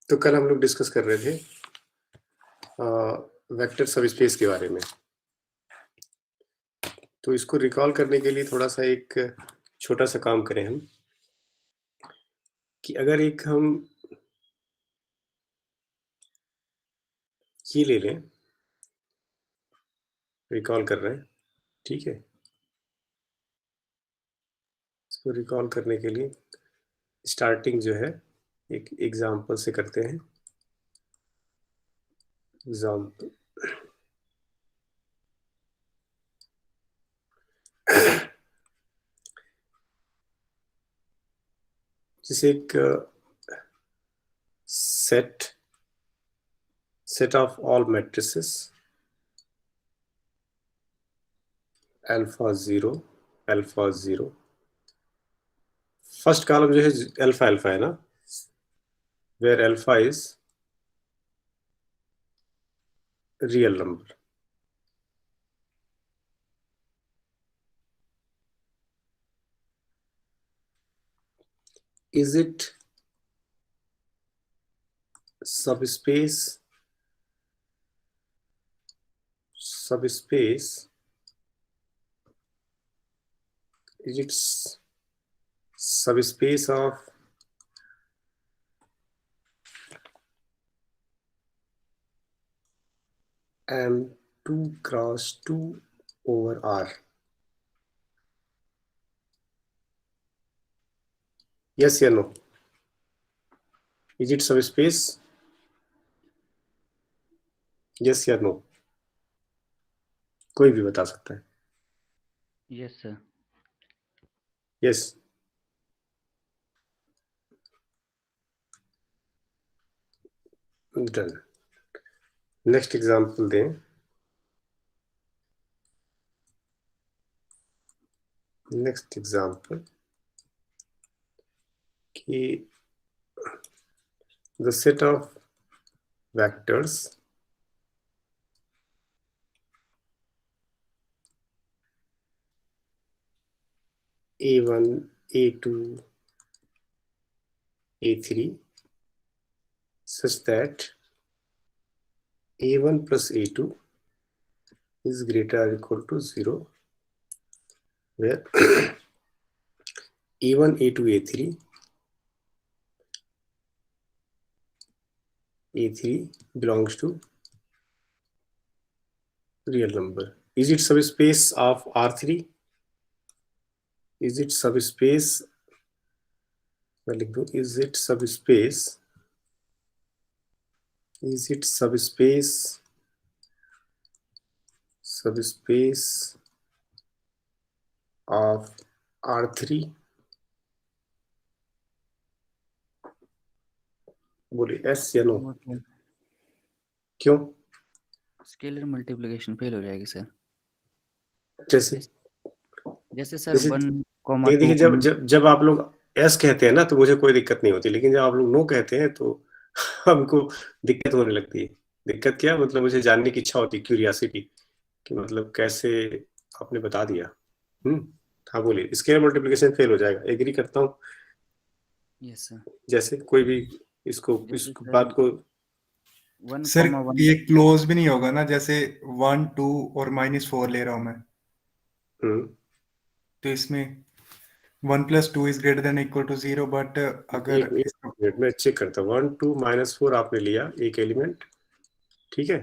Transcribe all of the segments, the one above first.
तो कल हम लोग डिस्कस कर रहे थे वेक्टर सबस्पेस के बारे में। तो इसको रिकॉल करने के लिए थोड़ा सा एक छोटा सा काम करें हम कि अगर एक हम ये ले लें, रिकॉल कर रहे हैं, ठीक है। इसको रिकॉल करने के लिए स्टार्टिंग जो है एक एग्जांपल से करते हैं। एग्जांपल जैसे एक set of all matrices alpha zero first column जो है अल्फा है ना, where alpha is real number. Is it subspace is it subspace of M2 cross 2 over R? Yes या no? Is it subspace? Yes या no? कोई भी बता सकता है। Yes, sir. Yes. Done. Next example दें। Next example कि the set of vectors A1, A2, A3 such that A1 plus A2 is greater or equal to 0, where A1, A2, A3 belongs to real number. Is it subspace of R3? Is it subspace? Is it subspace? Is it subspace? Subspace of R3? बोले S या no? क्यों? Scalar multiplication fail हो जाएगी sir. जैसे sir जैसे 1, देखिए 2 जब आप लोग S कहते हैं ना तो मुझे कोई दिक्कत नहीं होती, लेकिन जब आप लोग नो कहते हैं तो हमको दिक्कत होने लगती है। दिक्कत क्या मतलब, मुझे जानने की इच्छा होती है, क्यूरियोसिटी, कि मतलब कैसे आपने बता दिया। हाँ बोलिए। स्केलर मल्टीप्लिकेशन फेल हो जाएगा, एग्री करता हूँ। Yes sir. जैसे कोई भी इसको बात को सर ये क्लोज भी नहीं होगा ना, जैसे 1, 2 और -4 ले रहा हूं मैं, तो इसमें 1 + 2 is greater than equal to 0, but अगर एक मिनट में चेक करता हूँ। 1, 2, -4 आपने लिया एक एलिमेंट, ठीक है,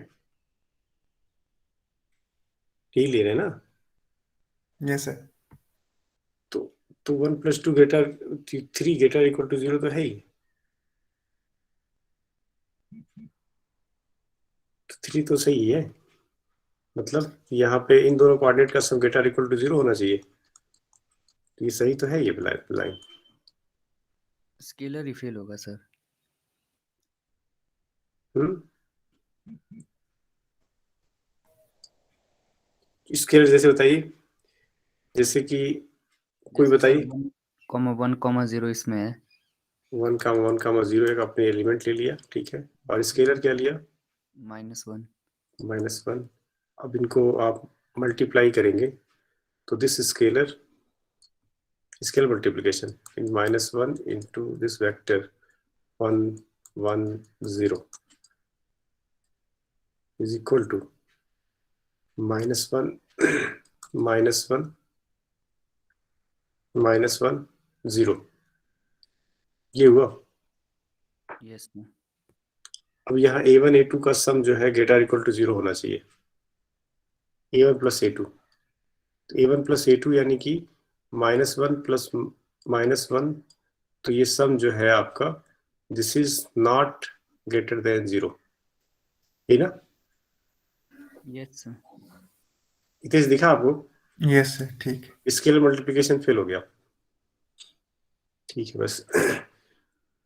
यही ले रहे हैं ना? यस सर। तो 1 + 2 ग्रेटर 3 ग्रेटर इक्वल टू 0 तो है ही, तो 3 तो सही है। मतलब यहाँ पे इन दोनों कोऑर्डिनेट का सम ग्रेटर इक्वल टू 0 होना चाहिए, तो ये सही तो है ये लाइन। स्केलर ही फेल होगा सर। स्केलर जैसे बताइए, जैसे कि कोई बताइए। 1,1,0 इसमें है। 1,1,0 एक आपने एलिमेंट ले लिया, ठीक है, और स्केलर क्या लिया? -1। अब इनको आप मल्टीप्लाई करेंगे तो this scalar multiplication in -1 into this vector 1, 1 0 is equal to -1 -1 -1 0। ये हुआ। Yes sir. अब यहाँ A1 A2 का सम जो है ग्रेटर इक्वल टू 0 होना चाहिए। A1 plus A2, A1 plus A2 यानी कि -1 प्लस -1, तो ये सम जो है आपका this is not greater than 0, है ना? Yes sir. इतेश दिखा आपको? यस सर, ठीक है। स्केलर मल्टीप्लिकेशन फेल हो गया। ठीक है, बस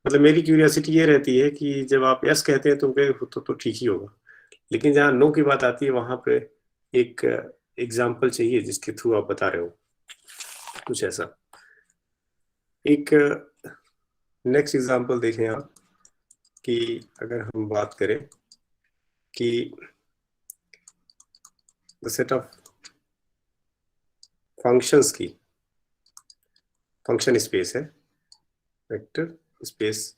मतलब मेरी क्यूरियोसिटी ये रहती है कि जब आप यस कहते हैं तो ठीक ही होगा, लेकिन जहाँ नो की बात आती है वहां पे एक एग्जाम्पल चाहिए जिसके थ्रू आप बता रहे हो कुछ ऐसा। एक नेक्स्ट एग्जाम्पल देखें आप कि अगर हम बात करें कि द सेट ऑफ फंक्शंस की फंक्शन स्पेस है, वेक्टर स्पेस,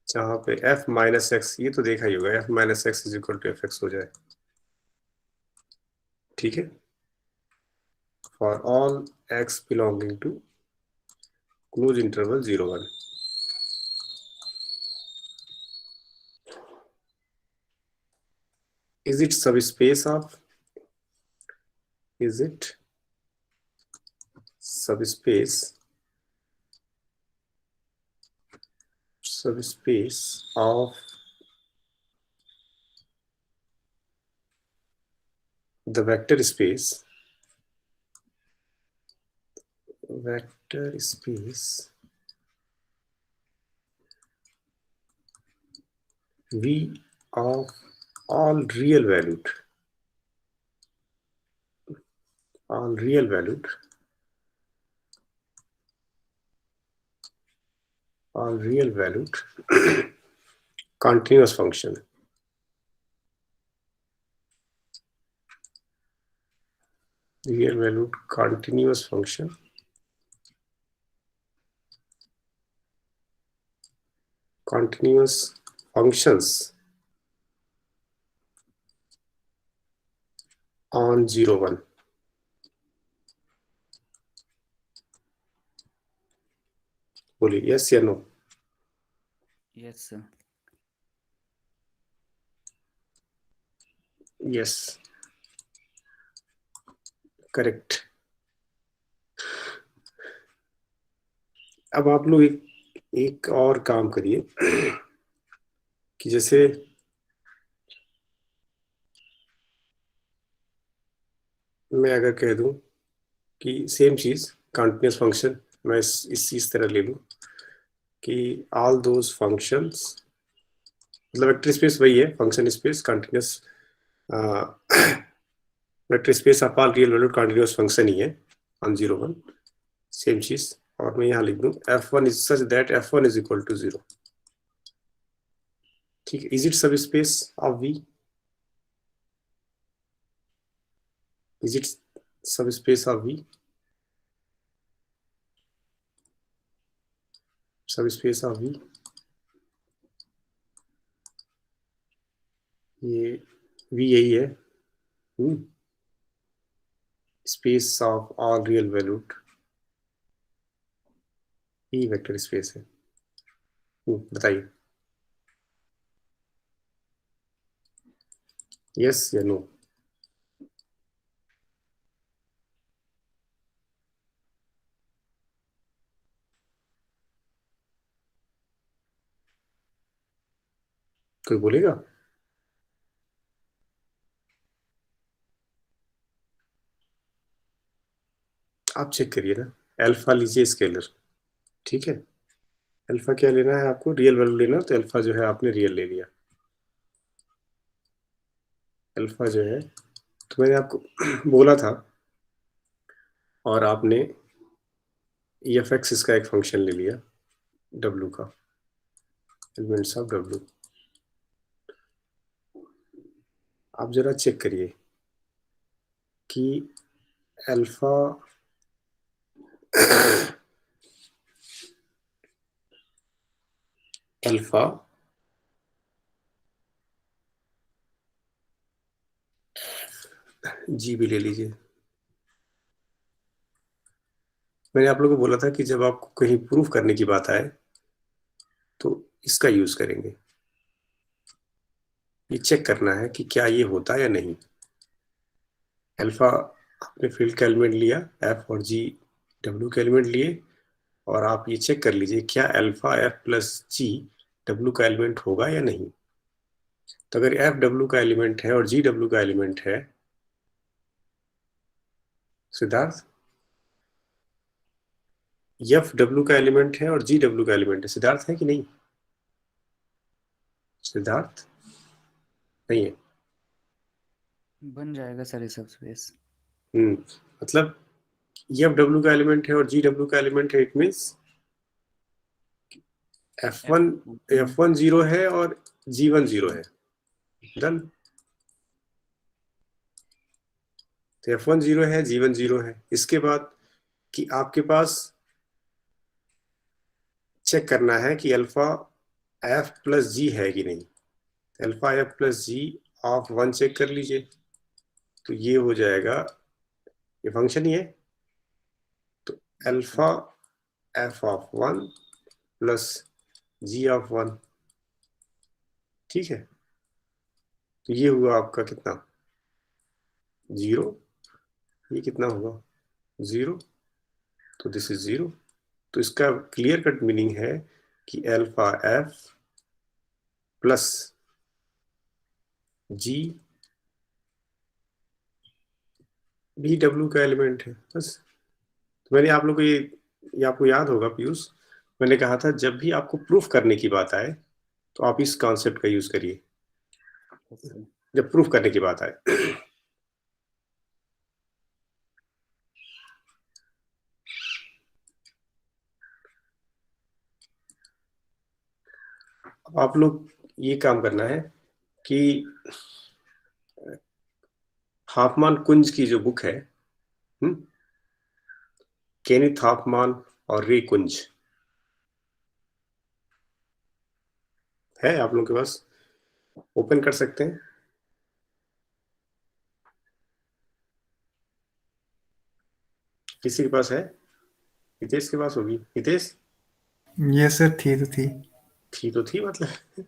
जहां पे f माइनस एक्स, ये तो देखा ही होगा, f minus x is equal to f x हो जाए। ठीक है, for all x belonging to close interval 0 1। is it subspace of is it subspace of the vector space V of all real valued continuous function, real valued continuous function continuous functions on 0 1। बोलिए yes या no? Yes sir. Yes, correct. अब आप लोग एक और काम करिए कि जैसे मैं अगर कह दूं कि सेम चीज कंटिन्यूस फंक्शन, मैं इस तरह ले लूं कि ऑल दोज फंक्शंस, मतलब वेक्टर स्पेस वही है, function space continuous, vector space of all real valued continuous function ही है ऑन 0 1, सेम चीज। और मैं यहाँ लिख दूं f1 is such that f1 is equal to 0। ठीक है, is it subspace of V? Is it subspace of V? Subspace of V, ये V यही है, space of all real valued, ये वेक्टर स्पेस है। बताइए yes या no? कोई बोलेगा? आप चेक करिए ना, अल्फा लीजिए स्केलर, ठीक है? अल्फा क्या लेना है आपको? रियल वैल्यू लेना, तो अल्फा जो है आपने रियल ले लिया। अल्फा जो है, तो मैंने आपको बोला था, और आपने एफ एक्स इसका एक फंक्शन ले लिया, डब्ल्यू का, एलिमेंट्स ऑफ डब्ल्यू। आप जरा चेक करिए कि अल्फा अल्फा जी भी ले लीजिए। मैंने आप लोगों को बोला था कि जब आपको कहीं प्रूफ करने की बात आए तो इसका यूज करेंगे। ये चेक करना है कि क्या ये होता है या नहीं। अल्फा आपने फील्ड का एलिमेंट लिया, एफ और जी डब्ल्यू के एलिमेंट लिए, और आप ये चेक कर लीजिए क्या अल्फा एफ प्लस जी डब्ल्यू का एलिमेंट होगा या नहीं। तो अगर एफ डब्ल्यू का एलिमेंट है और जी डब्ल्यू का एलिमेंट है, सिद्धार्थ, एफ डब्ल्यू का एलिमेंट है और जी डब्ल्यू का एलिमेंट है, सिद्धार्थ है कि नहीं? सिद्धार्थ नहीं है। बन जाएगा सर ये सब स्पेस। मतलब एफ डब्ल्यू का एलिमेंट है और जी डब्ल्यू का एलिमेंट है, इट मीन्स F1 जीरो है और G1 जीरो है। डन। तो F1 जीरो है, G1 जीरो है। इसके बाद कि आपके पास चेक करना है कि अल्फा एफ प्लस जी है कि नहीं। Alpha f plus g of one check कर लीजिए, तो ये हो जाएगा, ये फंक्शन ही है। तो alpha f of one plus g of one, ठीक है। तो ये हुआ आपका कितना, जीरो। ये कितना होगा, जीरो। तो दिस इज जीरो। तो इसका क्लियर कट मीनिंग है कि अल्फा एफ प्लस जी भी डब्ल्यू का एलिमेंट है, बस। तो मैंने आप लोग को ये आपको याद होगा पीयूष, मैंने कहा था जब भी आपको प्रूफ करने की बात आए तो आप इस कॉन्सेप्ट का यूज करिए, जब प्रूफ करने की बात आए। अब आप लोग ये काम करना है कि हाफमान कुंज की जो बुक है, केनिथ हाफमान और रे कुंज, है आप लोगों के पास? ओपन कर सकते हैं। किसी के पास है? हितेश के पास होगी। हितेश? ये सर थी तो थी। थी तो थी मतलब।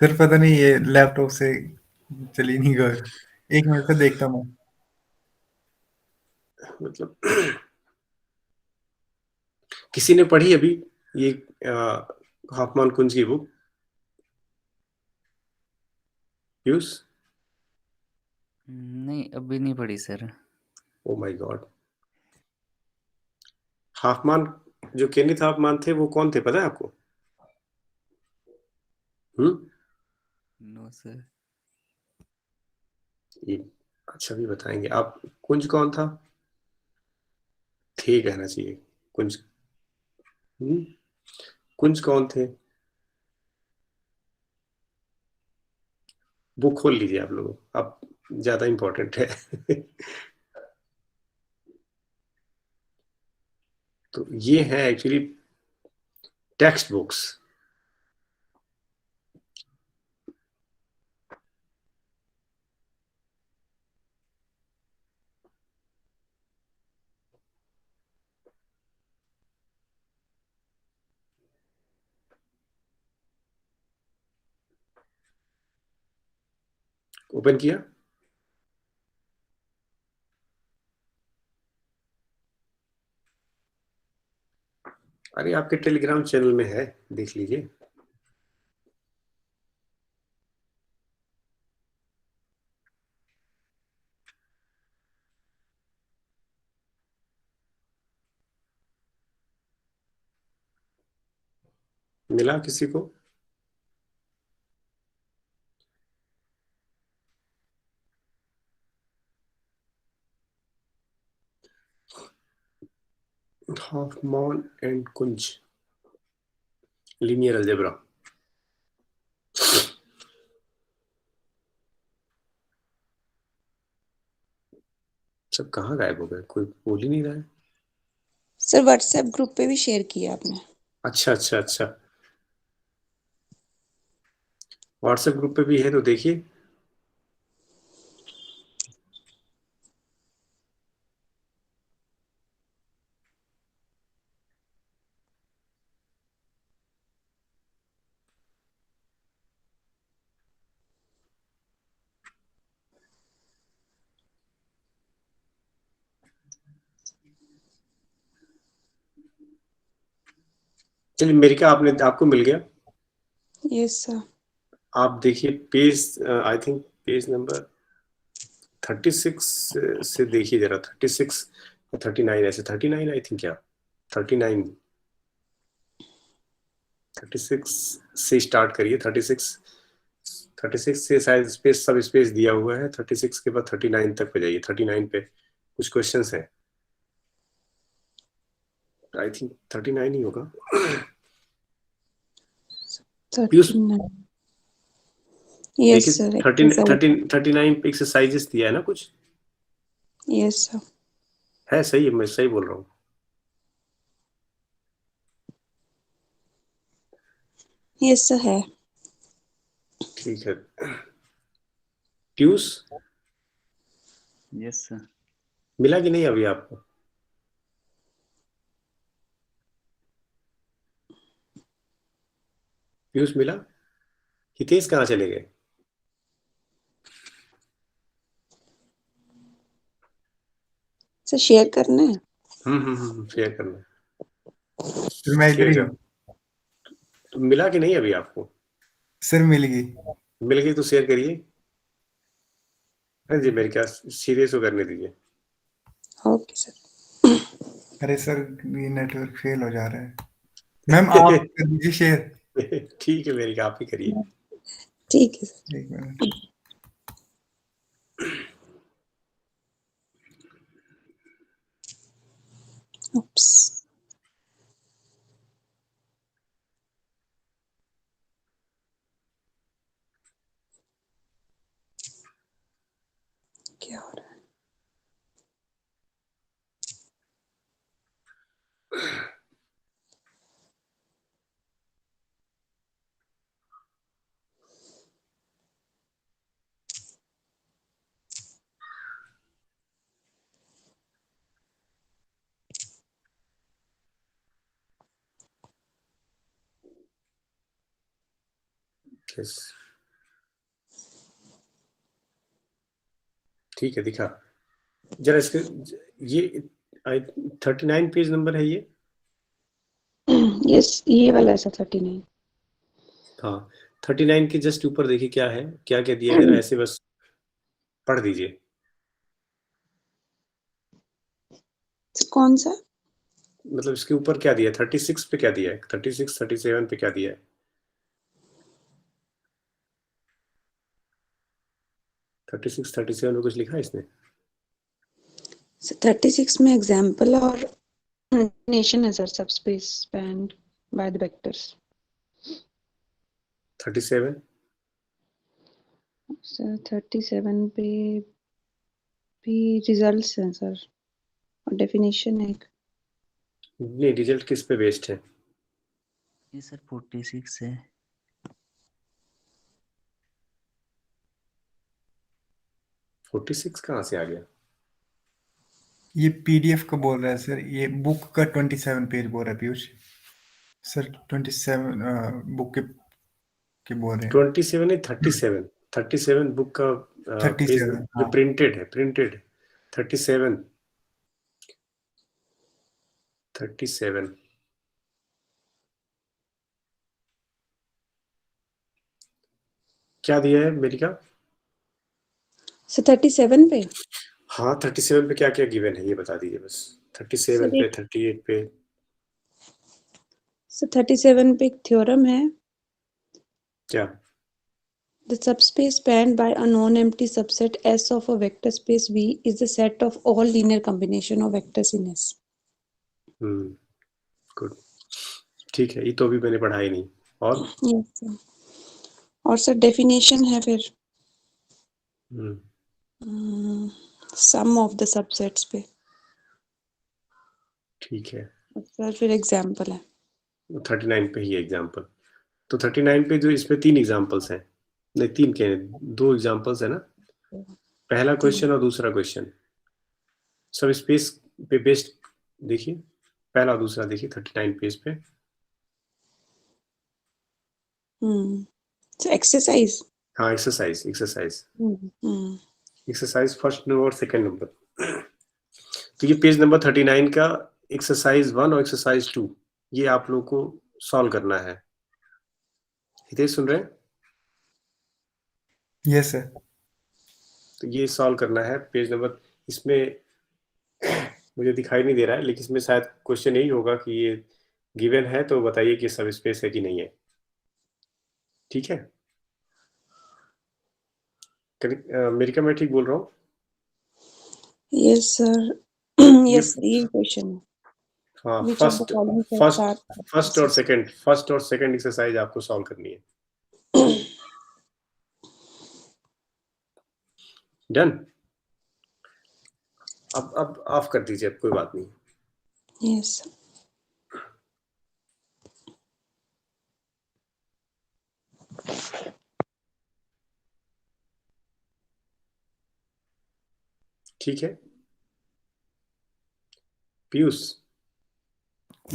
सर पता नहीं ये लैपटॉप से चली नहीं गई। एक मिनट से देखता हूँ। मतलब किसी ने पढ़ी अभी ये हाफमान कुंज की बुक? यूज? नहीं अभी नहीं पढ़ी sir. Oh my God. Hoffman, जो केनिथ हाफमान थे वो कौन थे पता है आपको? हम्म। No sir. ये अच्छा भी बताएंगे आप। कुंज कौन था? थे कहना चाहिए। कुंज। हम्म। कुंज कौन थे? बुक खोल लीजिए आप लोग, अब ज्यादा इंपॉर्टेंट है। तो ये है एक्चुअली टेक्स्ट बुक्स। ओपन किया? अरे आपके टेलीग्राम चैनल में है, देख लीजिए। मिला किसी को? हॉफमान एंड कुंज, लीनियर अलजेब्रा। सब कहाँ गायब हो गए, कोई बोल ही नहीं रहा है। सर व्हाट्सएप ग्रुप पे भी शेयर किया आपने। अच्छा अच्छा अच्छा, व्हाट्सएप ग्रुप पे भी है तो देखिए। चलिए मेरे का आपको मिल गया। Yes sir. आप देखिए page, I think page number 36 से देखिए जरा, 36 39, ऐसे 39 आई थिंक, क्या 39 36 से स्टार्ट करिए। 36 से शायद स्पेस, सब स्पेस दिया हुआ है। 36 के बाद 39 तक पे जाइए। 39 पे कुछ क्वेश्चंस हैं, आई थिंक 39 ही होगा। पीयूष 39। यस देखिए, सर। 39 पे एक्सरसाइजेस दिया है ना कुछ? Yes sir. है सही है, मैं सही बोल रहा हूँ? यस सर है। ठीक है। Piyush yes sir. मिला कि नहीं अभी आपको? पीयूष मिला? हितेश कहाँ चले गए? सर शेयर करना है। शेयर करना। फिर मैं इधर शेयर ही कर। हूँ। तो मिला कि नहीं अभी आपको? सर मिल गई। मिल गई तो शेयर करिए। हाँ जी, मेरे क्या, सीरियस हो करने दीजिए। Okay sir. अरे सर ये नेटवर्क फेल हो जा रहा है। मैम आप कर दीजिए शेयर। ठीक है, मेरी आप ही करिए। ठीक है सर। एक मिनट। Oops. क्या हो रहा है? Yes. ठीक है, दिखा जरा इसके। ये 39 पेज नंबर है ये। यस ये वाला है सर 39। हाँ, 39 के जस्ट ऊपर देखिए क्या है, क्या क्या दिया है, जरा ऐसे बस पढ़ दीजिए। कौन सा? मतलब इसके ऊपर क्या दिया है? 36 पे क्या दिया है? 36 37 पे क्या दिया है? 36 37 में कुछ लिखा है इसने? 36 में एग्जाम्पल और नेशन है sir, subspace spend by the vectors. 37 sir 37 पे भी रिजल्ट्स हैं सर, और डेफिनेशन है एक। नहीं, रिजल्ट किस पे बेस्ड है? ये सर 46 है। 46 कहाँ से आ गया? ये पीडीएफ का बोल रहा है सर, ये बुक का 27 पेज बोल रहा है पीयूष सर। 27 बुक के बोल रहे हैं। 27 नहीं, 37। 37 बुक का पेज 37 जो हाँ। प्रिंटेड है, प्रिंटेड 37 37 क्या दिया है मेरी का? सर 37 पे। हाँ, 37 पे क्या क्या गिवन है ये बता दीजिए बस। 37 पे, 38 पे। सर 37 पे एक थ्योरम है। क्या? The subspace spanned by a non-empty subset S of a vector space V is the set of all linear combination of vectors in S. Good, ठीक है, ये तो अभी मैंने पढ़ा ही नहीं। और Yes sir. और सर डेफिनेशन है फिर सम ऑफ द सबसेट्स पे। ठीक है, सर फिर एग्जाम्पल है 39 पे ही एग्जांपल। तो 39 पे जो इसमें 3 एग्जांपल्स हैं, नहीं 3 के 2 एग्जांपल्स है ना, पहला क्वेश्चन और दूसरा क्वेश्चन। सब स्पेस पे बेस्ड देखिए, पहला और दूसरा देखिए 39 पेज पे। एक्सरसाइज। हाँ, एक्सरसाइज फर्स्ट नंबर और सेकंड नंबर। तो ये पेज नंबर 39 का एक्सरसाइज 1 और एक्सरसाइज 2, ये आप लोग को सॉल्व करना है। हितेश सुन रहे हैं? यस सर। तो ये सॉल्व करना है पेज नंबर, इसमें मुझे दिखाई नहीं दे रहा है, लेकिन इसमें शायद क्वेश्चन यही होगा कि ये गिवन है तो बताइए कि सब स्पेस है कि नहीं है। ठीक है, मेरी क्या मैं ठीक बोल रहा हूँ? Yes, sir. ये Yes, sir. ये क्वेश्चन है। हाँ, Which of the following sets are first और सेकंड एक्सरसाइज आपको सॉल्व करनी है। डन। अब ऑफ कर दीजिए, अब कोई बात नहीं। Yes. ठीक है, पीयूष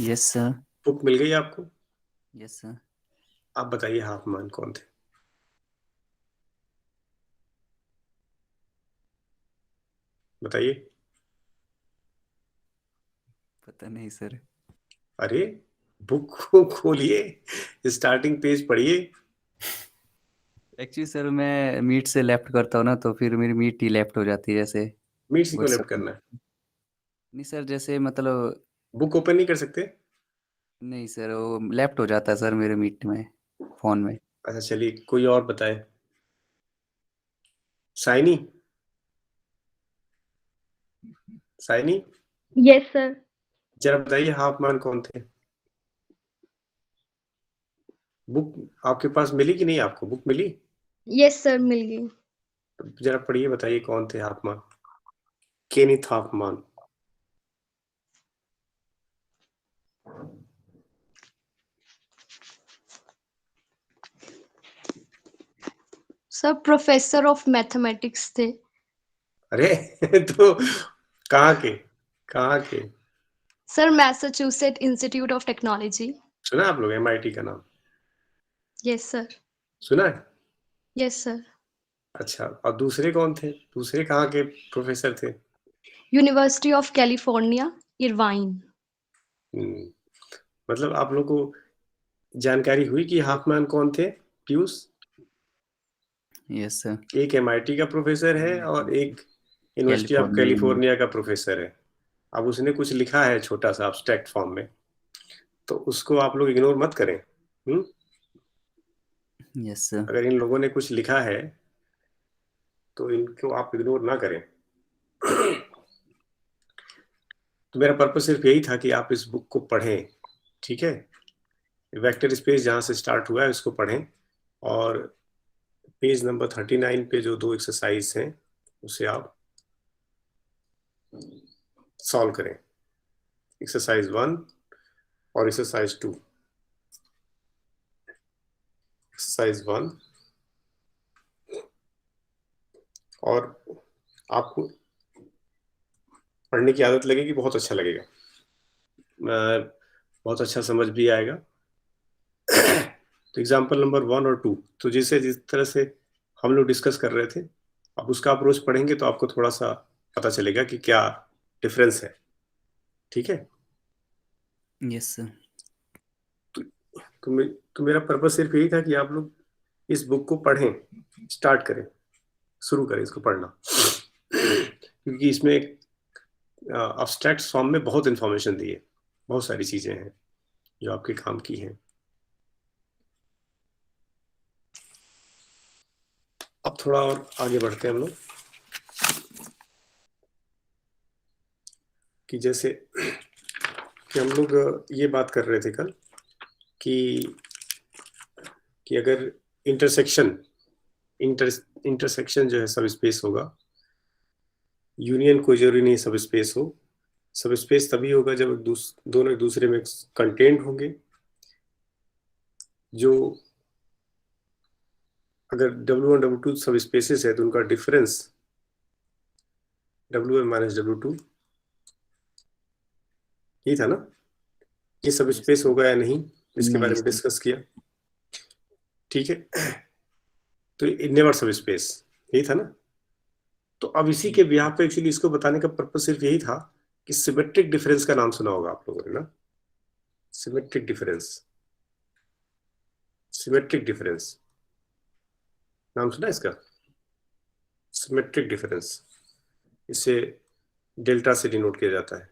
यस सर। बुक मिल गई आपको? Yes sir. आप बताइए हाफमान कौन थे? बताइए। पता नहीं सर। अरे बुक को खोलिए, स्टार्टिंग पेज पढ़िए। एक्चुअली सर मैं मीट से लेफ्ट करता हूँ ना, तो फिर मेरी मीट ही लेफ्ट हो जाती है जैसे। मीट से वो क्यों लेफ्ट सब करना है? नहीं सर, जैसे मतलब बुक ओपन नहीं कर सकते? नहीं सर, वो लेफ्ट हो जाता है सर मेरे मीट में, फोन में। अच्छा चलिए, कोई और बताए। Saini, Saini yes sir. जरा बताइए हाफमान कौन थे? बुक आपके पास मिली कि नहीं? आपको बुक मिली? यस सर, मिल गई। तो जरा पढ़िए, बताइए कौन थे Hoffman. Kenneth Hoffman. Sir professor of mathematics थे। अरे तो कहाँ के? Sir Massachusetts Institute of Technology. सुना आप लोग MIT का नाम? Yes sir. सुना है? Yes sir. अच्छा, और दूसरे कौन थे? दूसरे कहाँ के प्रोफेसर थे? University of California, Irvine. मतलब आप लोग को जानकारी हुई कि हाफमैन कौन थे, पीयूष? Yes sir. एक MIT का प्रोफेसर है और एक यूनिवर्सिटी ऑफ कैलिफोर्निया। कैलिफोर्निया का प्रोफेसर है। अब उसने कुछ लिखा है छोटा सा एब्स्ट्रैक्ट फॉर्म में, तो उसको आप लोग इग्नोर मत करें। Yes sir. अगर इन लोगों ने कुछ लिखा है तो इनको आप इग्नोर ना करें। तो मेरा पर्पस सिर्फ यही था कि आप इस बुक को पढ़ें, ठीक है? वेक्टर स्पेस जहां से स्टार्ट हुआ है उसको पढ़ें, और पेज नंबर 39 पे जो 2 एक्सरसाइज हैं उसे आप सॉल्व करें, एक्सरसाइज 1 और एक्सरसाइज 2। एक्सरसाइज 1, और आपको पढ़ने की आदत लगेगी, बहुत अच्छा लगेगा, बहुत अच्छा समझ भी आएगा। तो एग्जाम्पल नंबर 1 और 2, तो जिस तरह से हम लोग डिस्कस कर रहे थे, अब उसका अप्रोच पढ़ेंगे तो आपको थोड़ा सा पता चलेगा कि क्या डिफरेंस है। ठीक है? यस सर। तो मेरा पर्पस सिर्फ यही था कि आप लोग इस बुक को पढ़ें, स्टार्ट करें, शुरू करें इसको पढ़ना, क्योंकि इसमें अब्स्ट्रैक्ट फॉर्म में बहुत इंफॉर्मेशन दी है, बहुत सारी चीजें हैं जो आपके काम की हैं। अब थोड़ा और आगे बढ़ते हैं हम लोग, कि जैसे कि हम लोग ये बात कर रहे थे कल कि अगर इंटरसेक्शन जो है सब स्पेस होगा, यूनियन कोई जरूरी नहीं सब स्पेस हो। सब स्पेस तभी होगा जब दोनों एक दूसरे में कंटेंट होंगे। जो अगर W1 W2 सब स्पेसेस है तो उनका डिफरेंस W1 माइनस W2 ये था ना? ये सब स्पेस होगा या नहीं, इसके बारे में डिस्कस किया, ठीक है? तो नेवर सब स्पेस, यही था ना? तो अब इसी के बिहाफ पे एक्चुअली इसको बताने का पर्पस सिर्फ यही था कि सिमेट्रिक डिफरेंस का नाम सुना होगा आप लोगों ने ना? सिमेट्रिक डिफरेंस, सिमेट्रिक डिफरेंस, नाम सुना इसका? सिमेट्रिक डिफरेंस, इसे डेल्टा से डिनोट किया जाता है।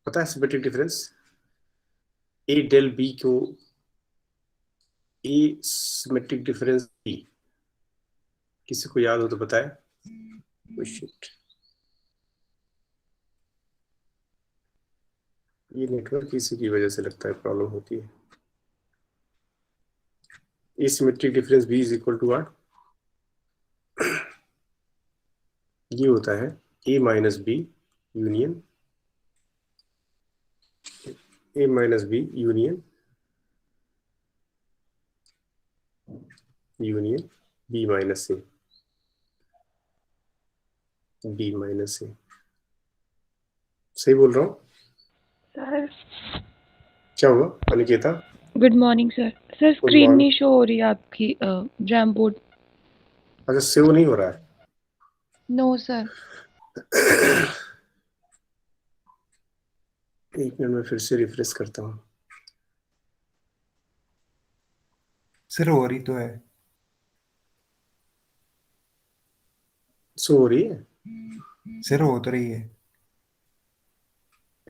पता है सिमेट्रिक डिफरेंस? ए डेल बी को ए सिमेट्रिक डिफरेंस बी, किसी को याद हो तो बताए। शिट, ये नेटवर्क इसी की वजह से लगता है प्रॉब्लम होती है। A symmetric difference B is equal to what? ये होता है A minus B union A minus B union union B minus A, B minus A. सही बोल रहा हूँ? सर क्या हुआ Aniketa? Good morning sir. Sir screen morning. नहीं शो हो रही है आपकी जैम बोर्ड। अच्छा, सेव नहीं हो रहा है? No sir. एक मिनट में फिर से रिफ्रेश करता हूँ। सर हो रही तो है। सो हो रही है? सर हो तो रही है।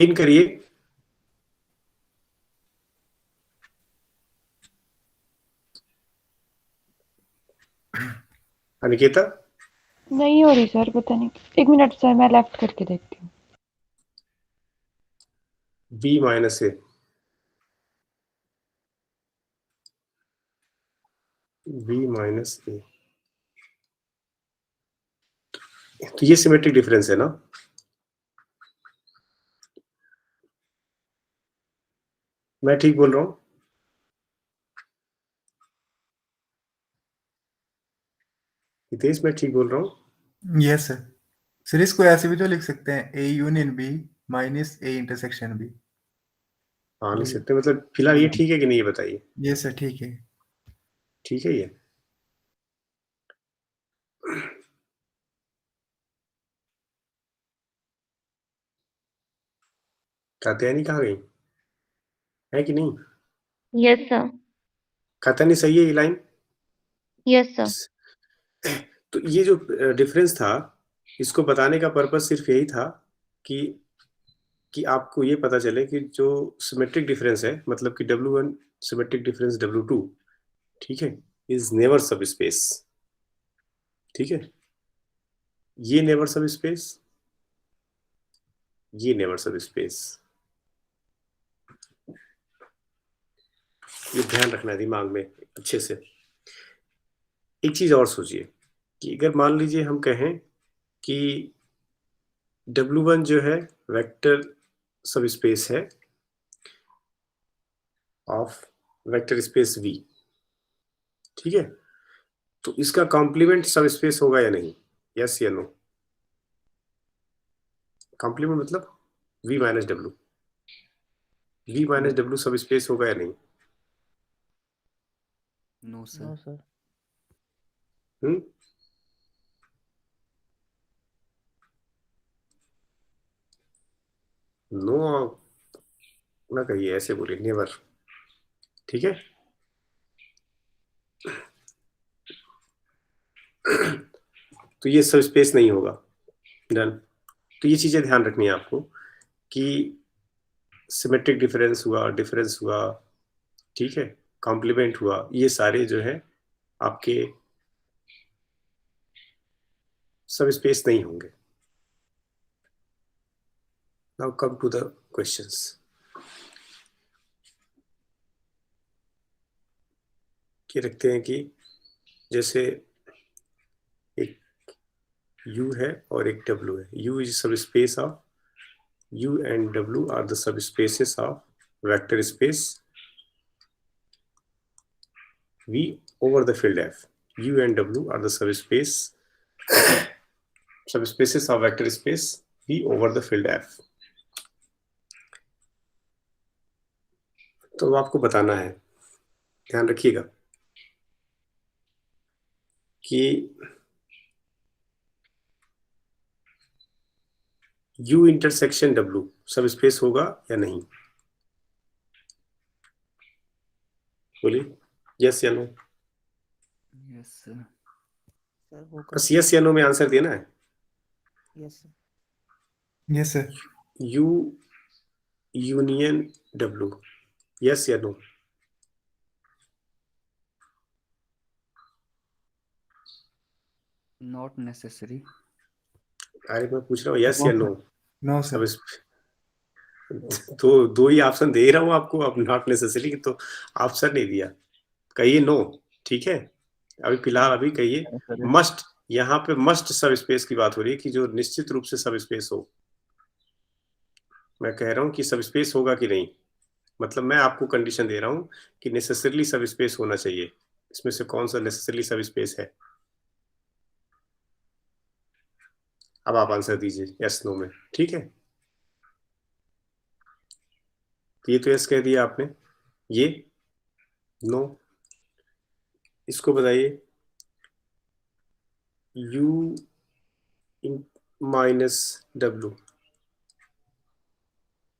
पिन करिए। अनिकेता नहीं हो रही सर, पता नहीं। एक मिनट सर, मैं लेफ्ट करके देखती हूँ। B minus A, B minus ए, तो ये सिमेट्रिक डिफरेंस है ना? मैं ठीक बोल रहा हूँ? हितेश मैं ठीक बोल रहा हूँ? Yes sir. सर इसको ऐसे भी तो लिख सकते हैं, A union B minus A intersection B. हाँ लिख सकते हैं, मतलब फिलहाल ये ठीक है कि नहीं ये बताइए। यस सर ठीक है। ठीक है ये? कात्यायनी कहाँ गई? है कि नहीं? Yes sir. कात्यायनी सही है ये लाइन? यस सर। तो ये जो डिफरेंस था, इसको बताने का पर्पस सिर्फ यही था कि आपको ये पता चले कि जो सिमेट्रिक डिफरेंस है, मतलब कि W1 सिमेट्रिक डिफरेंस W2, ठीक है, इज नेवर सब स्पेस। ठीक है, ये नेवर सब स्पेस, ये नेवर सब स्पेस, ये ध्यान रखना है दिमाग में अच्छे से। एक चीज और सोचिए कि अगर मान लीजिए हम कहें कि W1 जो है वेक्टर सब स्पेस है ऑफ वेक्टर स्पेस V, ठीक है, तो इसका कॉम्प्लीमेंट सब स्पेस होगा या नहीं? यस या नो? कॉम्प्लीमेंट मतलब V minus W, V minus W सब स्पेस होगा या नहीं? No sir. हम्म, नो ना कहिए, ऐसे बोलिए नेवर। ठीक है, तो ये सब स्पेस नहीं होगा। डन। तो ये चीजें ध्यान रखनी है आपको कि सिमेट्रिक डिफरेंस हुआ, ठीक है, कॉम्प्लीमेंट हुआ, ये सारे जो है आपके सब स्पेस नहीं होंगे। Now come to the questions. ये रखते हैं कि जैसे एक U है और एक W है। U इज सब space of U and W are the subspaces of vector space V over the field F. U and W are the subspaces of vector space V over the field F. तो आपको बताना है, ध्यान रखिएगा कि U intersection W सब space होगा या नहीं? बोलिए यस या नो। Yes sir. सर होगा। बस यस या नो में आंसर देना है। Yes sir. यस sir. U union W yes या नो? Not necessary. अरे मैं पूछ रहा हूँ यस नो या सर। नो। नो सब सर। तो दो ही ऑप्शन दे रहा हूँ आपको, अब नॉट नेसेसरी तो ऑप्शन नहीं दिया। कहिए नो, ठीक है। अभी फिलहाल अभी कहिए सर मस्ट। यहाँ पे मस्ट सब स्पेस की बात हो रही है कि जो निश्चित रूप से सब स्पेस हो। मैं कह रहा हूँ कि सब स्पेस होगा कि नहीं, मतलब मैं आपको कंडीशन दे रहा हूँ कि नेसेसरली सब स्पेस होना चाहिए। इसमें से कौन सा नेसेसरली सब स्पेस है? अब आप आंसर दीजिए यस नो में, ठीक है। ये तो यस कह दिया आपने, ये नो। इसको बताइए U माइनस W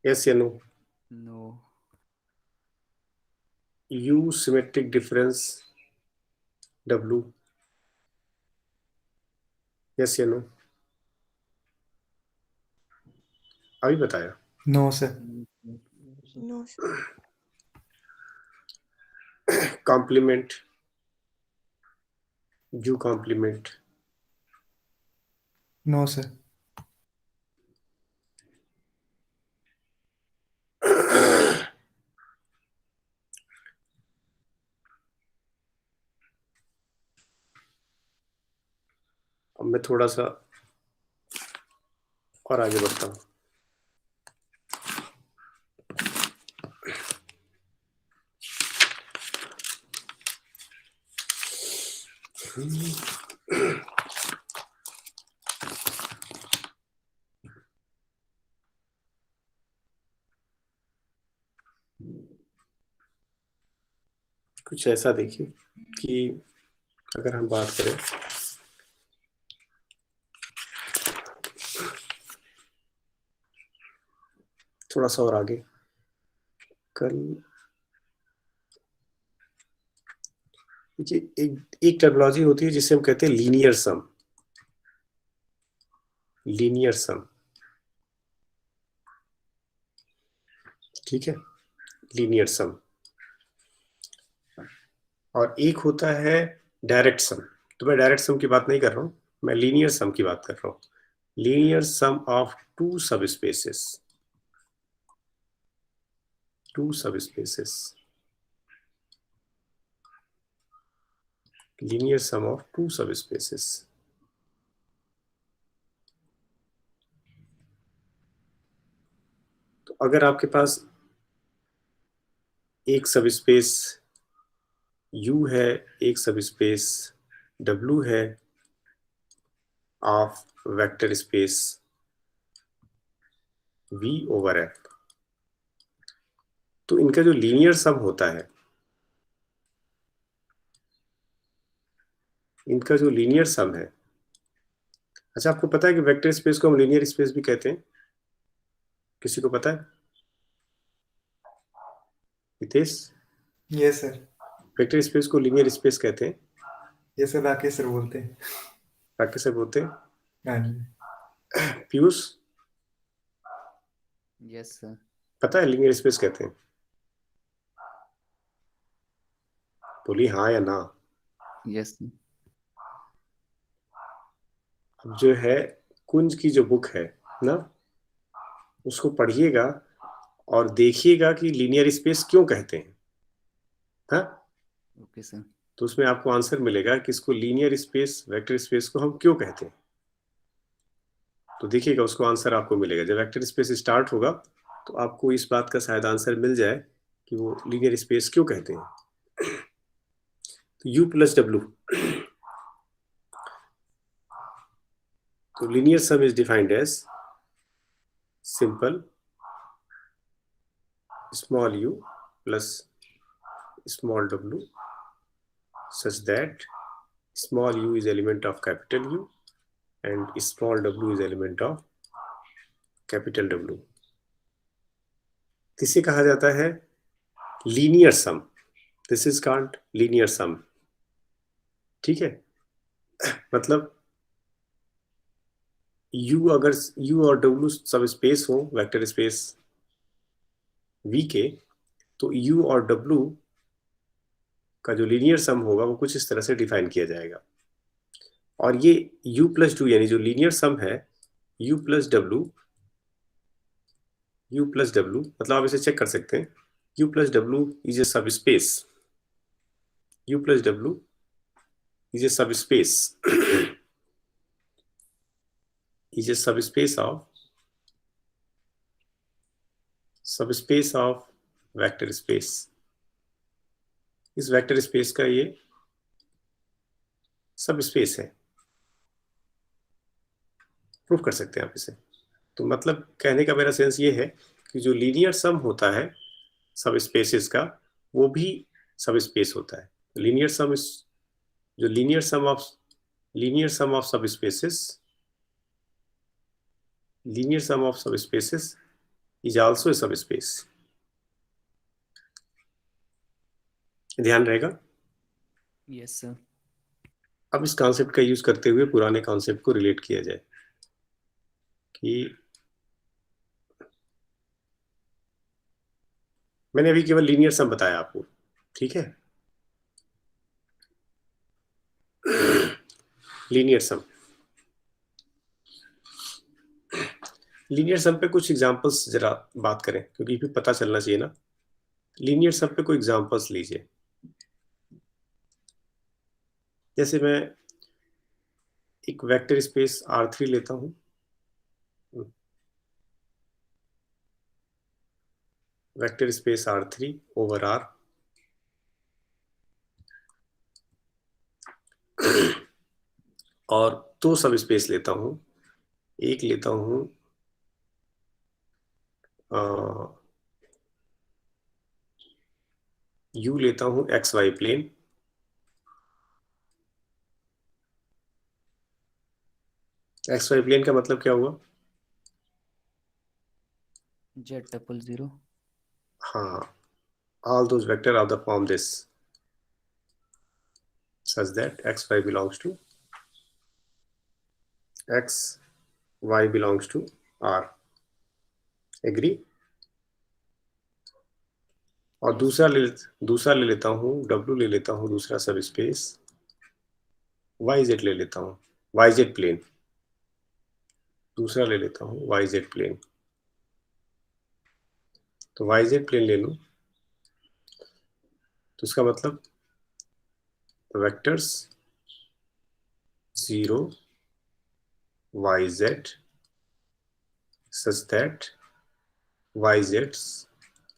यस या no? No. U symmetric difference W yes या नो? अभी बताया। No sir. No complement U complement no sir. अब मैं थोड़ा सा और आगे बढ़ता हूँ। कुछ ऐसा देखिए कि अगर हम बात करें थोड़ा सा और आगे, कल देखिए एक टर्मिनोलॉजी होती है जिसे हम कहते हैं लीनियर सम। लीनियर सम, ठीक है, लीनियर सम। और एक होता है डायरेक्ट सम। तो मैं डायरेक्ट सम की बात नहीं कर रहा हूं, मैं लीनियर सम की बात कर रहा हूं। Linear sum of two subspaces, two subspaces, linear sum of two subspaces. तो अगर आपके पास एक सब स्पेस U है, एक सब स्पेस W है of vector space V over F, तो इनका जो लीनियर सम होता है, इनका जो लीनियर सम है। अच्छा, आपको पता है कि वेक्टर स्पेस को हम लीनियर स्पेस भी कहते हैं? किसी को पता है? Hitesh, yes sir. Vector space को लीनियर स्पेस कहते हैं। यस सर, राकेश सर बोलते हैं। राकेश सर बोलते हैं। हाँ जी। Piyush yes sir. पता है लीनियर स्पेस कहते हैं? बोलिए हाँ या ना। यस। अब जो है कुंज की जो बुक है ना, उसको पढ़िएगा और देखिएगा कि लीनियर स्पेस क्यों कहते हैं। हाँ, ओके सर। तो उसमें आपको आंसर मिलेगा कि इसको लीनियर स्पेस, वेक्टर स्पेस को हम क्यों कहते हैं। तो देखिएगा, उसको आंसर आपको मिलेगा। जब वेक्टर स्पेस स्टार्ट होगा तो आपको इस बात का शायद आंसर मिल जाए कि वो लीनियर स्पेस क्यों कहते हैं। तो U प्लस W, तो linear sum is defined as simple small u plus small w such that small u is element of capital U and small w is element of capital W. इसे कहा जाता है linear sum. This is called linear sum. ठीक है, मतलब you, अगर you और W सब स्पेस हो वेक्टर स्पेस वी के, तो यू और डब्ल्यू का जो लीनियर सम होगा वो कुछ इस तरह से डिफाइन किया जाएगा। और ये u प्लस 2 यानी जो लीनियर सम है u प्लस डब्ल्यू, मतलब आप इसे चेक कर सकते हैं। u plus W is a subspace, u plus W is a subspace is a subspace of vector space. इस वेक्टर स्पेस का ये सब स्पेस है, प्रूफ कर सकते हैं आप इसे। तो मतलब कहने का मेरा सेंस ये है कि जो लीनियर सम होता है सब स्पेसेस का, वो भी सब स्पेस होता है। लीनियर सम इज जो लीनियर सम ऑफ सब स्पेसेस, लीनियर सम ऑफ सब स्पेसेस इज आल्सो ए सब स्पेस। ध्यान रहेगा। Yes sir. अब इस कॉन्सेप्ट का यूज करते हुए पुराने कॉन्सेप्ट को रिलेट किया जाए कि मैंने अभी केवल लीनियर सम बताया आपको, ठीक है। लीनियर सम, लीनियर सम पे कुछ एग्जांपल्स जरा बात करें, क्योंकि भी पता चलना चाहिए ना। लीनियर सम पे कोई एग्जांपल्स लीजिए। जैसे मैं एक वेक्टर स्पेस R3 लेता हूं, vector space R3 over R, और दो सब स्पेस लेता हूं। एक लेता हूं U लेता हूं XY प्लेन, XY प्लेन का मतलब क्या हुआ? Z00। हाँ, all those vector of the form this such that XY belongs to X, Y belongs to R। Agree? और दूसरा ले लेता हूँ, W ले लेता हूँ, दूसरा सब स्पेस YZ ले लेता हूँ, YZ प्लेन, दूसरा ले लेता हूँ YZ प्लेन। तो YZ प्लेन ले लूं तो इसका मतलब vectors 0 YZ such that YZ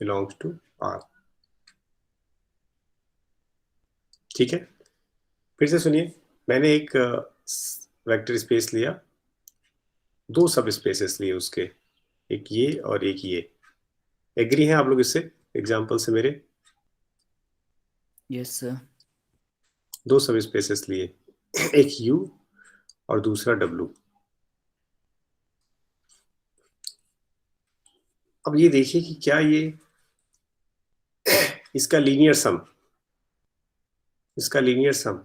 belongs to R। ठीक है, फिर से सुनिए। मैंने एक वेक्टर स्पेस लिया, दो सब स्पेसेस लिए उसके, एक ये और एक ये। एग्री हैं आप लोग इससे, एग्जांपल से मेरे? Yes sir. दो सब स्पेसेस लिए, एक U और दूसरा W। अब ये देखिए कि क्या ये इसका लीनियर सम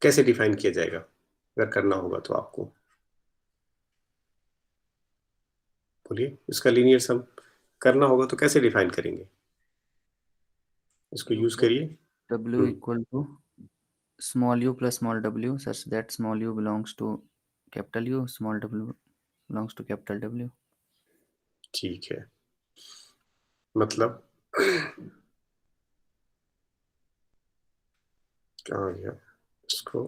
कैसे डिफाइन किया जाएगा अगर करना होगा तो आपको बोलिए। इसका लीनियर सम करना होगा तो कैसे डिफाइन करेंगे? इसको यूज करिए। W equal to small u plus small w such that small u belongs to capital U, small w belongs to capital W। ठीक है, मतलब कहाँ गया इसको?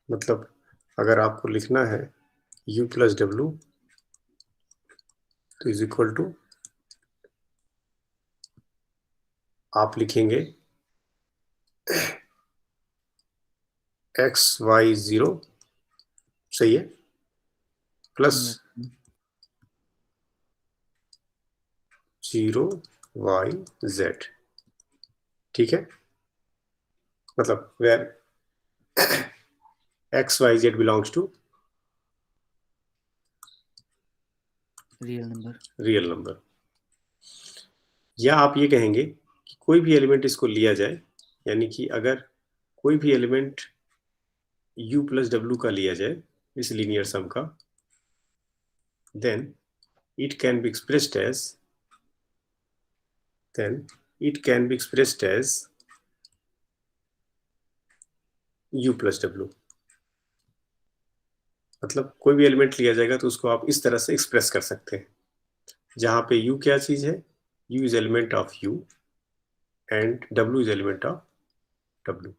मतलब अगर आपको लिखना है U प्लस डब्ल्यू तो इज इक्वल टू, आप लिखेंगे XY0, सही है, प्लस 0 वाई जेड, ठीक है, मतलब where X Y Z belongs to real number. Real number. या आप ये कहेंगे कि कोई भी एलिमेंट इसको लिया जाए, यानी कि अगर कोई भी एलिमेंट u प्लस डब्ल्यू का लिया जाए इस लीनियर सम का, then it can be expressed as u plus W. मतलब कोई भी एलिमेंट लिया जाएगा तो उसको आप इस तरह से एक्सप्रेस कर सकते हैं, जहां पे u क्या चीज है, u is element of u and w is element of w,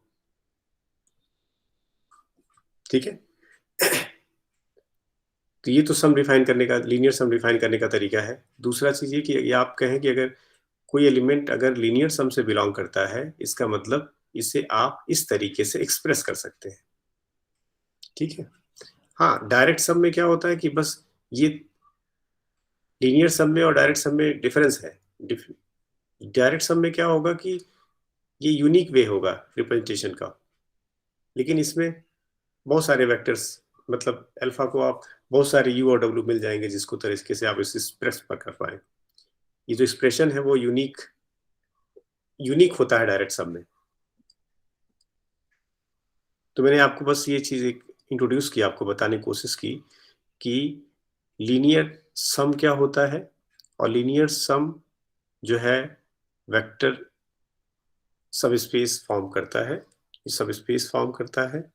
ठीक है। तो ये तो सम डिफाइन करने का, लीनियर सम डिफाइन करने का तरीका है। दूसरा चीज ये कि ये आप कहें कि अगर कोई एलिमेंट अगर लीनियर सम से बिलोंग करता है, इसका मतलब इसे आप इस तरीके से एक्सप्रेस कर सकते हैं, ठीक है। हाँ, डायरेक्ट सम में क्या होता है कि बस ये लीनियर सम में और डायरेक्ट सम में डिफरेंस है। डायरेक्ट सम में क्या होगा कि ये यूनिक वे होगा रिप्रेजेंटेशन का, लेकिन इसमें बहुत सारे वेक्टर्स, मतलब अल्फा को आप बहुत सारे यू और डब्ल्यू मिल जाएंगे जिसको तरीके से आप इसे एक्सप्रेस कर पाए। ये जो एक्सप्रेशन है वो यूनिक होता है डायरेक्ट सम में। तो मैंने आपको बस ये चीज इंट्रोड्यूस की, आपको बताने की कोशिश की कि लीनियर सम क्या होता है, और लीनियर सम जो है वेक्टर सब स्पेस फॉर्म करता है, सब स्पेस फॉर्म करता है।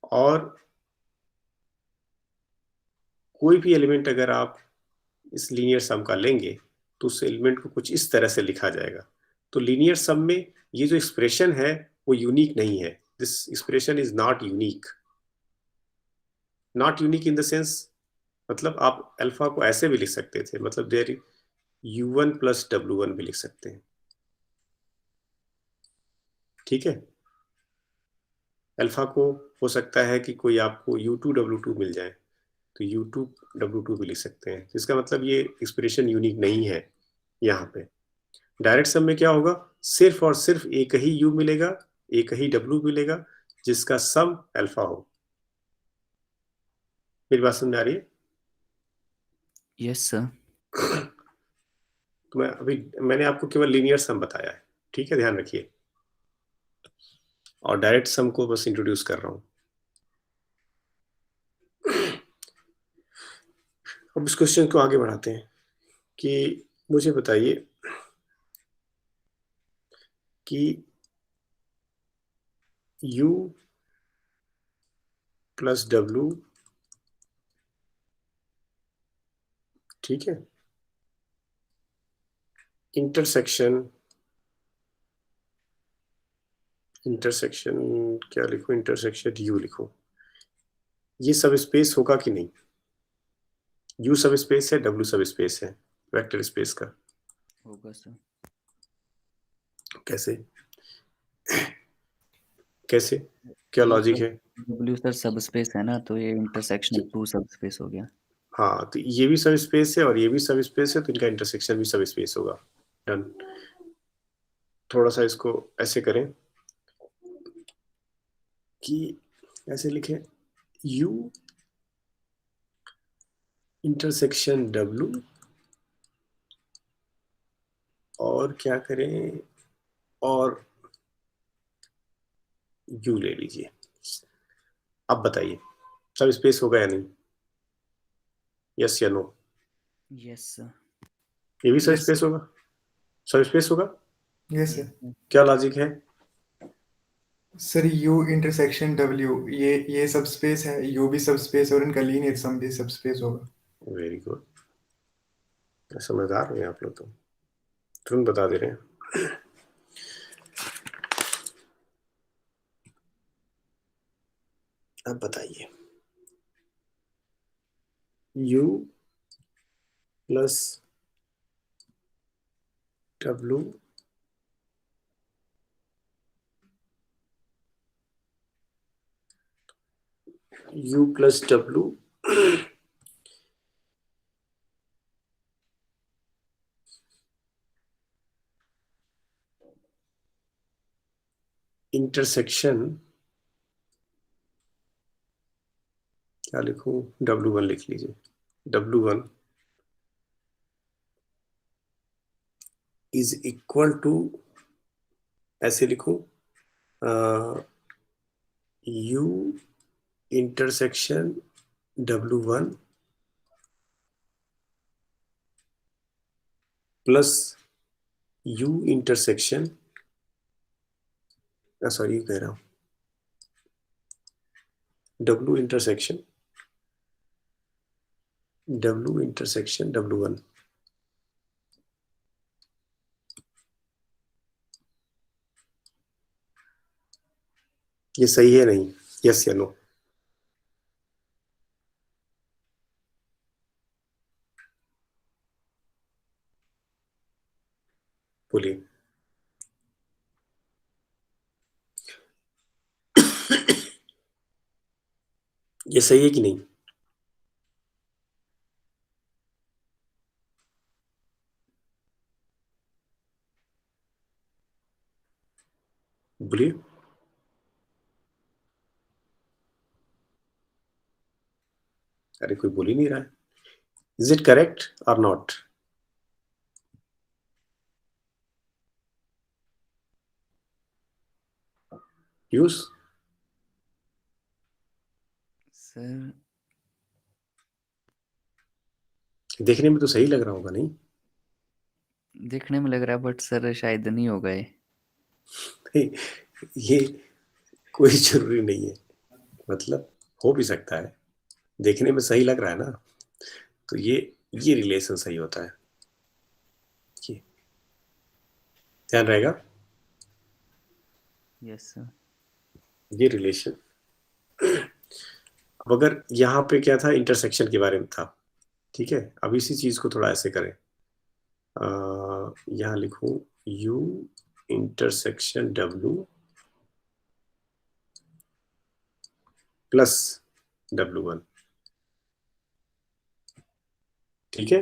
और कोई भी एलिमेंट अगर आप इस लीनियर सम का लेंगे तो उस एलिमेंट को कुछ इस तरह से लिखा जाएगा। तो लीनियर सम में ये जो एक्सप्रेशन है वो यूनिक नहीं है, this expression is not unique. Not unique in the sense, मतलब आप अल्फा को ऐसे भी लिख सकते थे, मतलब देयर u1 प्लस w1 भी लिख सकते हैं, ठीक है। अल्फा को हो सकता है कि कोई आपको u2 w2 मिल जाए, तो u2 w2 भी लिख सकते हैं। तो इसका मतलब ये एक्सप्रेशन यूनिक नहीं है। यहाँ पे डायरेक्ट सम में क्या होगा, सिर्फ और सिर्फ एक ही u मिलेगा, एक ही w मिलेगा जिसका सम अल्फा हो। मेरी बात समझ आ रही है? यस सर। तो मैंने आपको केवल लीनियर सम बताया है, ठीक है, ध्यान रखिए। और डायरेक्ट सम को बस इंट्रोड्यूस कर रहा हूं। अब इस क्वेश्चन को आगे बढ़ाते हैं कि मुझे बताइए कि u प्लस w, ठीक है, इंटरसेक्शन क्या लिखो, इंटरसेक्शन u लिखो, ये सब स्पेस होगा कि नहीं? u सब स्पेस है, w सब स्पेस है वेक्टर स्पेस का। होगा सर। कैसे कैसे, क्या लॉजिक है? W सर सब स्पेस है ना, तो ये इंटरसेक्शन 2 सब स्पेस हो गया। हाँ, तो ये भी सब स्पेस है और ये भी सब स्पेस है, तो इनका इंटरसेक्शन भी सब स्पेस होगा। डन। थोड़ा सा इसको ऐसे करें कि ऐसे लिखें u इंटरसेक्शन w, और क्या करें, और u ले लीजिए। अब बताइए सब स्पेस होगा या नहीं, यस या नो? Yes sir. ये भी सब Yes, स्पेस होगा, सब स्पेस होगा। Yes sir. क्या लॉजिक है? सर u इंटरसेक्शन w, ये सब स्पेस है, u भी सब स्पेस और इनका लीनियर सम भी सब स्पेस होगा। वेरी गुड, समझदार हैं आप लोग, तो तुरंत बता दे रहे हैं। अब बताइए u plus w u plus w intersection क्या लिखूं, W1 लिख लीजिए। W1 इज इक्वल टू, ऐसे लिखूं, U intersection W1 plus U intersection, sorry कह रहा हूं, W इंटरसेक्शन W1। ये सही है नहीं? यस या नो? बोलिए। ये सही है कि नहीं? बोलिए। अरे कोई बोल ही नहीं रहा है। इज इट करेक्ट और नॉट? यूज सर देखने में तो सही लग रहा होगा, नहीं? देखने में लग रहा है, बट सर शायद नहीं होगा ये। ये कोई जरूरी नहीं है, मतलब हो भी सकता है। देखने में सही लग रहा है ना, तो ये रिलेशन सही होता है। ये ध्यान रहेगा, यस सर। ये रिलेशन। अब अगर यहाँ पे क्या था, इंटरसेक्शन के बारे में था, ठीक है। अब इसी चीज को थोड़ा ऐसे करें, यहाँ लिखूं U intersection W plus W1, ठीक है।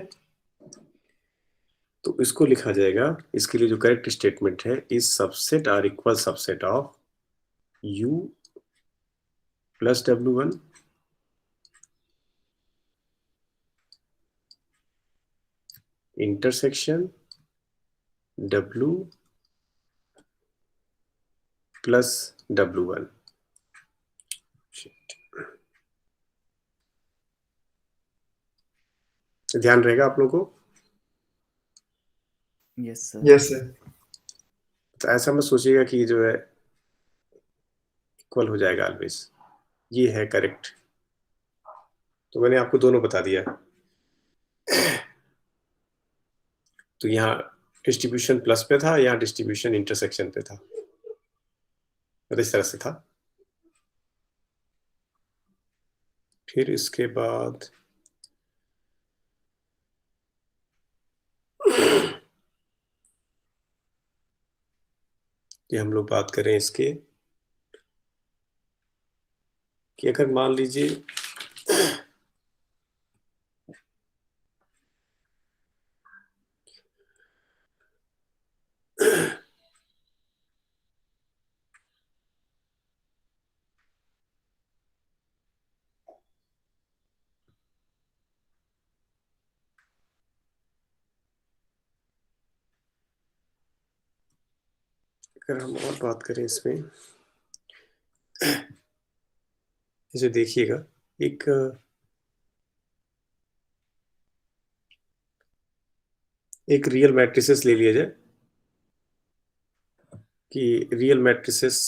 तो इसको लिखा जाएगा, इसके लिए जो करेक्ट स्टेटमेंट है, is subset or equal subset of U plus W1 intersection W plus W1। ध्यान रहेगा आप लोगों को? यस सर। यस सर। तो ऐसा मत सोचिएगा कि जो है इक्वल हो जाएगा ऑलवेज। ये है करेक्ट। तो मैंने आपको दोनों बता दिया। तो यहाँ डिस्ट्रीब्यूशन प्लस पे था, यहाँ डिस्ट्रीब्यूशन इंटरसेक्शन पे था, तो इस तरह से था। फिर इसके बाद ये हम लोग बात करें इसके कि अगर मान लीजिए अगर हम और बात करें इसमें, इसे देखिएगा, एक रियल मैट्रिसेस ले लिया जाए कि रियल मैट्रिसेस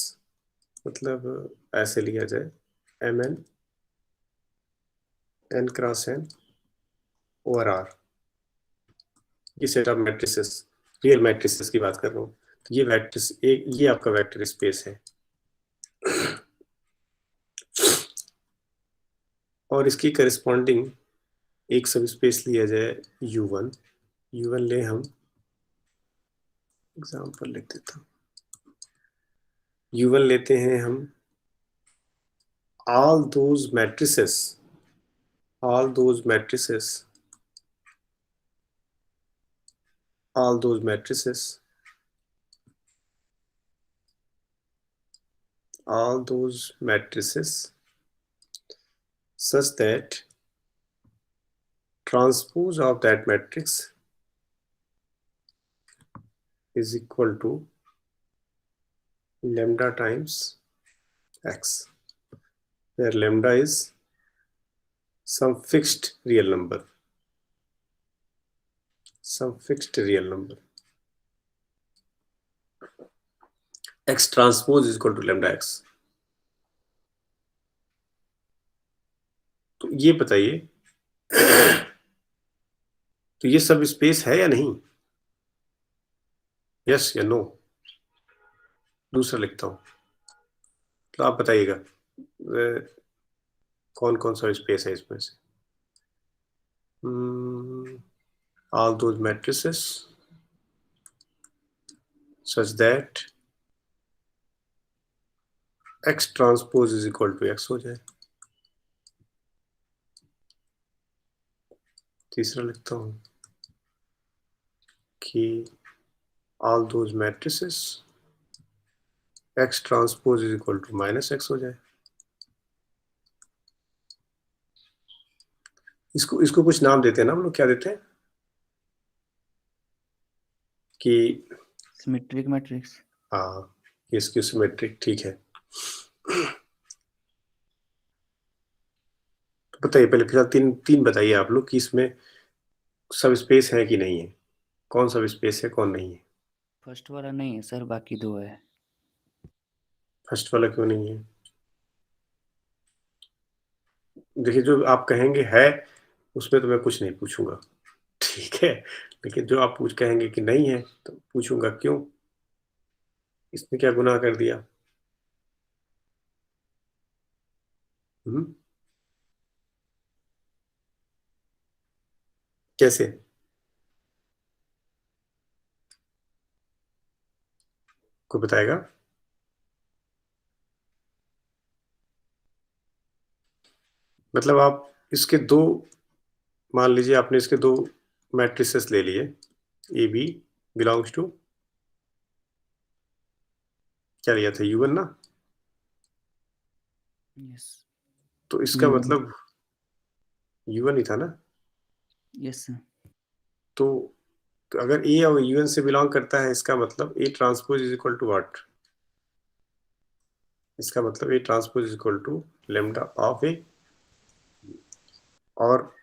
मतलब ऐसे लिया जाए Mn n cross n over R। ये set of matrices, real matrices की बात कर रहा हूँ। तो ये वेक्टर, ये आपका वेक्टर स्पेस है, और इसकी करस्पॉन्डिंग एक सब स्पेस लिया जाए U1 ले, हम एग्जांपल लिख देता हूँ। U1 लेते हैं हम, all those matrices all those matrices such that transpose of that matrix is equal to lambda times x, where lambda is some fixed real number, x transpose is equal to lambda x. तो ये बताइए, तो ये सब space है या नहीं? Yes या नो? दूसरा लिखता हूं, तो आप बताइएगा कौन कौन सा स्पेस है इसमें से. All those matrices such that x transpose is equal to x हो जाए. तीसरा लिखता हूं कि all those matrices x transpose is equal to minus x हो जाए. इसको कुछ नाम देते हैं ना हम लोग, क्या देते हैं कि सिमेट्रिक मैट्रिक्स. हाँ, इसकी सिमेट्रिक, ठीक है. तो बताइए पहले फिलहाल तीन बताइए आप लोग कि इसमें सब स्पेस है कि नहीं है, कौन सब स्पेस है कौन नहीं है. फर्स्ट वाला नहीं है सर, बाकी दो है. फर्स्ट वाला क्यों नहीं है? देखिए जो आप कहेंगे है उसमें तो मैं कुछ नहीं पूछूंगा, ठीक है, लेकिन जो आप कहेंगे कि नहीं है तो पूछूंगा क्यों, इसने क्या गुनाह कर दिया. कैसे? कोई बताएगा? मतलब आप इसके दो, मान लीजिए आपने इसके दो मैट्रिसेस ले लिए, ए बी बिलोंग्स टू, क्या लिया था, U1 ना. यस. तो इसका U1. मतलब U1 ही था ना. यस सर. तो अगर ए और UN से बिलोंग करता है, इसका मतलब A transpose is equal to what? इसका मतलब A transpose is equal to lambda of A, और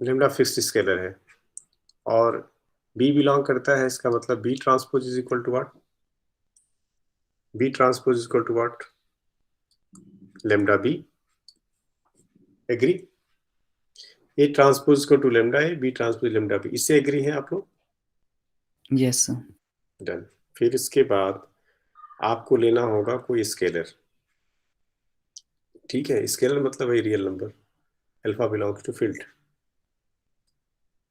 लेम्डा फिक्स्ड स्केलर है, और बी बिलोंग करता है, इसका मतलब B transpose is equal to what? B transpose is equal to what? Lambda B. Agree? A transpose equal to lambda A, B transpose lambda B. इससे agree हैं आप लोग? Yes sir. डन. फिर इसके बाद आपको लेना होगा कोई स्केलर, ठीक है. स्केलर मतलब है real number, alpha belongs to field,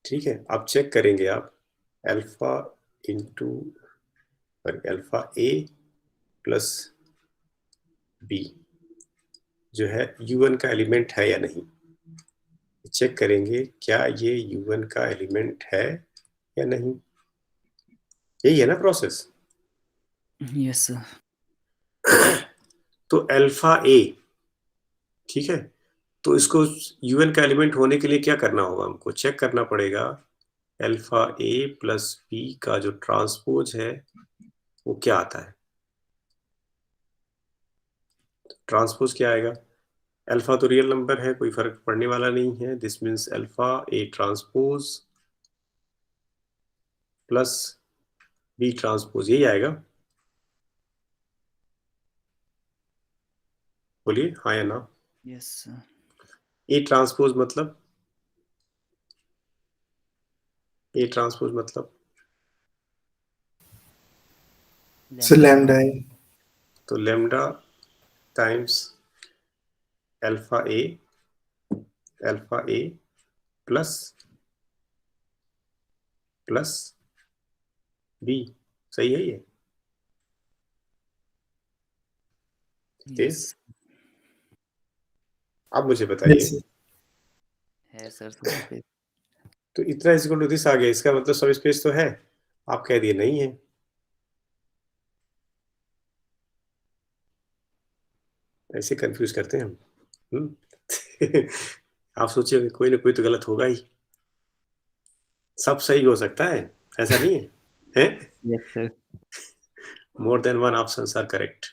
ठीक है. आप चेक करेंगे आप alpha into alpha A plus B जो है U1 का एलिमेंट है या नहीं. चेक करेंगे क्या ये U1 का एलिमेंट है या नहीं. यही है ना प्रोसेस. यस सर. तो अल्फा ए, ठीक है, तो इसको UN का एलिमेंट होने के लिए क्या करना होगा, हमको चेक करना पड़ेगा अल्फा ए प्लस बी का जो ट्रांसपोज है वो क्या आता है. ट्रांसपोज क्या आएगा? अल्फा तो रियल नंबर है, कोई फर्क पड़ने वाला नहीं है. This means alpha A transpose plus B transpose, यही आएगा. बोलिए हाँ या ना. Yes sir. ए ट्रांसपोज मतलब, ए ट्रांसपोज मतलब सर लैम्डा है. तो lambda times alpha A plus B. सही है ये? यस. अब मुझे बताइए. Yes, sir. है सर सब स्पेस. तो इतना इक्वल टू दिस आ गया, इसका मतलब सब स्पेस तो है. आप कह दिए नहीं है. ऐसे कंफ्यूज करते हैं हम। आप सोचिए कोई ना कोई तो गलत होगा ही, सब सही हो सकता है, ऐसा नहीं है, हैं? Yes, sir. More than one options are correct.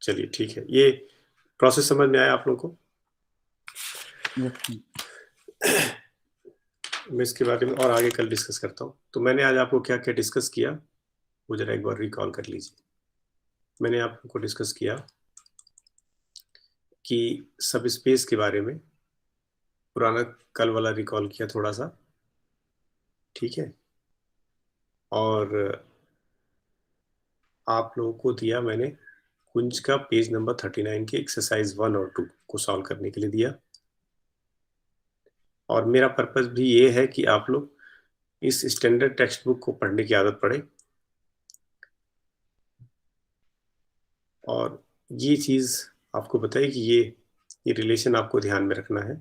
चलिए ठीक है, ये प्रोसेस समझ में आया आप लोगों को? Yes, sir. मैं इसके बारे में और आगे कल डिस्कस करता हूँ। तो मैंने आज आपको क्या क्या डिस्कस किया वो जरा एक बार रिकॉल कर लीजिए। मैंने आपको डिस्कस किया कि सब स्पेस के बारे में, पुराना कल वाला रिकॉल किया थोड़ा सा, ठीक है। और आप लोगों को दिया मैंने कुंज का पेज नंबर 39 के एक्सरसाइज 1 और 2 को सॉल्व करने के लिए दिया। और मेरा पर्पस भी ये है कि आप लोग इस स्टैंडर्ड टेक्स्ट बुक को पढ़ने की आदत पड़े, और ये चीज़ आपको बताई कि ये रिलेशन आपको ध्यान में रखना है।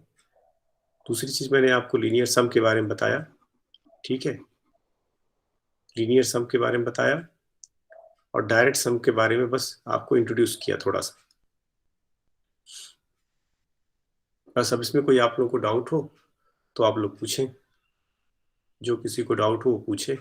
दूसरी चीज़ मैंने आपको लीनियर सम के बारे में बताया, ठीक है, लीनियर सम के बारे में बताया, और डायरेक्ट सम के बारे में बस आपको इंट्रोड्यूस किया थोड़ा सा। बस अब इसमें कोई आप लोगों को डाउट हो तो आप लोग पूछें, जो किसी को डाउट हो वो पूछे।